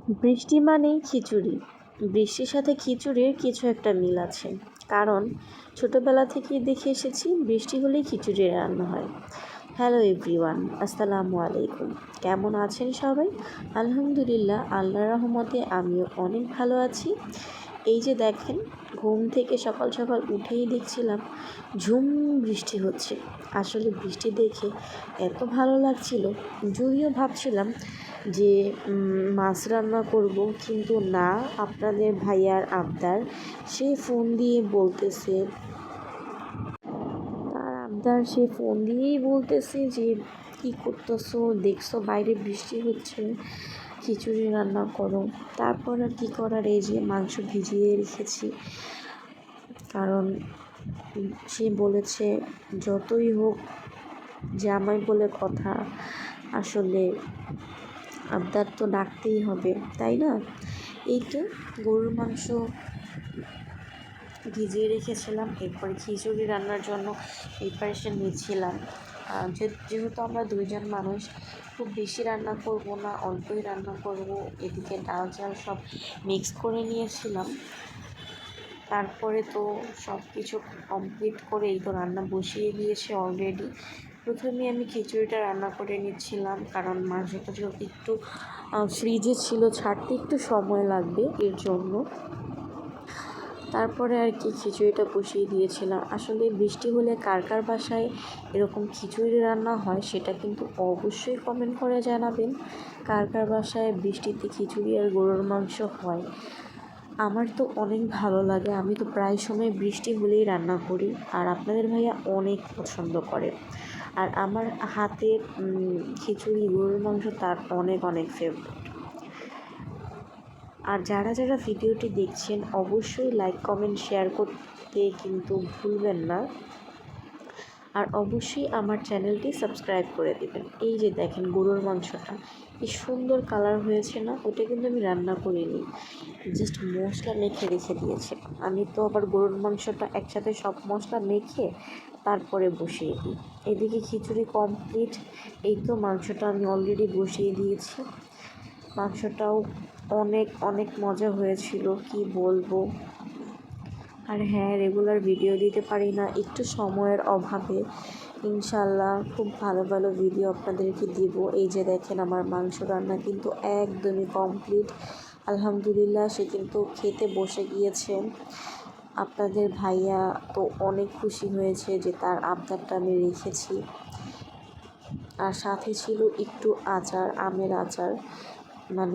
বৃষ্টি মানেই খিচুড়ি। বৃষ্টির সাথে খিচুড়ির কিছু একটা মিল আছে, কারণ ছোটোবেলা থেকেই দেখে এসেছি বৃষ্টি হলেই খিচুড়ি রান্না হয়। হ্যালো এভরিওয়ান, আসসালামু আলাইকুম। কেমন আছেন সবাই? আলহামদুলিল্লাহ, আল্লাহর রহমতে আমিও অনেক ভালো আছি। এই যে দেখেন, ঘুম থেকে সকাল সকাল উঠেই দেখছিলাম ঝুম বৃষ্টি হচ্ছে। আসলে বৃষ্টি দেখে এত ভালো লাগছিল, যদিও ভাবছিলাম যে মাছ রান্না করব, কিন্তু না, আপনাদের ভাইয়ার আবদার, সে ফোন দিয়ে বলতেছে, সে ফোন দিয়েই বলতেছে যে কী করতেছো, দেখছো বাইরে বৃষ্টি হচ্ছে, খিচুড়ি রান্না করো। তারপর আর কী করার, এই যে মাংস ভিজিয়ে রেখেছি, কারণ সে বলেছে যতই হোক জামাই বলে কথা, আসলে আবদার তো ডাকতেই হবে, তাই না? এই তো গরুর মাংস ভিজিয়ে রেখেছিলাম, এরপরে খিচুড়ি রান্নার জন্য প্রিপারেশন নিচ্ছিলাম। যেহেতু আমরা দুইজন মানুষ, খুব বেশি রান্না করব না, অল্পই রান্না করব। এদিকে ডাল চাল সব মিক্স করে নিয়েছিলাম। তারপরে তো সব কিছু কমপ্লিট করে এই তো রান্না বসিয়ে দিয়েছে অলরেডি। প্রথমে আমি খিচুড়িটা রান্না করে নিচ্ছিলাম, কারণ মাংসটা যেহেতু একটু ফ্রিজে ছিল, ছাড়তে একটু সময় লাগবে, এর জন্য। তারপরে আর কি খিচুড়িটা বসিয়ে দিয়েছিলাম। আসলে বৃষ্টি হলে কার কার বাসায় এরকম খিচুড়ি রান্না হয় সেটা কিন্তু অবশ্যই কমেন্ট করে জানাবেন। কার কার বাসায় বৃষ্টিতে খিচুড়ি আর গরুর মাংস হয়। আমার তো অনেক ভালো লাগে, আমি তো প্রায় সময় বৃষ্টি হলেই রান্না করি, আর আপনাদের ভাইয়া অনেক পছন্দ করে। আর আমার হাতের খিচুড়ি গরুর মাংস তার অনেক অনেক ফেভারিট। আর যারা যারা ভিডিওটি দেখছেন অবশ্যই লাইক কমেন্ট শেয়ার করতে কিন্তু ভুলবেন না, আর অবশ্যই আমার চ্যানেলটি সাবস্ক্রাইব করে দেবেন। এই যে দেখেন গরুর মাংসটা কি সুন্দর কালার হয়েছে না? ওটা কিন্তু আমি রান্না করিনি, জাস্ট মশলা মেখে রেখে দিয়েছি। আমি তো আবার গরুর মাংসটা একসাথে সব মশলা মেখে তারপরে বসিয়ে দিই। এদিকে খিচুড়ি কমপ্লিট, এই তো মাংসটা আমি অলরেডি বসিয়ে দিয়েছি। মাংসটাও অনেক অনেক মজা হয়েছিল, কি বলবো। আর হ্যাঁ, রেগুলার ভিডিও দিতে পারি না, একটু সময়ের অভাবে। ইনশাল্লাহ খুব ভালো ভালো ভিডিও আপনাদেরকে দিব। এই যে দেখেন আমার মাংস রান্না কিন্তু একদমই কমপ্লিট, আলহামদুলিল্লাহ। সে কিন্তু খেতে বসে গিয়েছে। আপনাদের ভাইয়া তো অনেক খুশি হয়েছে যে তার আবদারটা আমি রেখেছি। আর সাথে ছিল একটু আচার, আমের আচার, মানে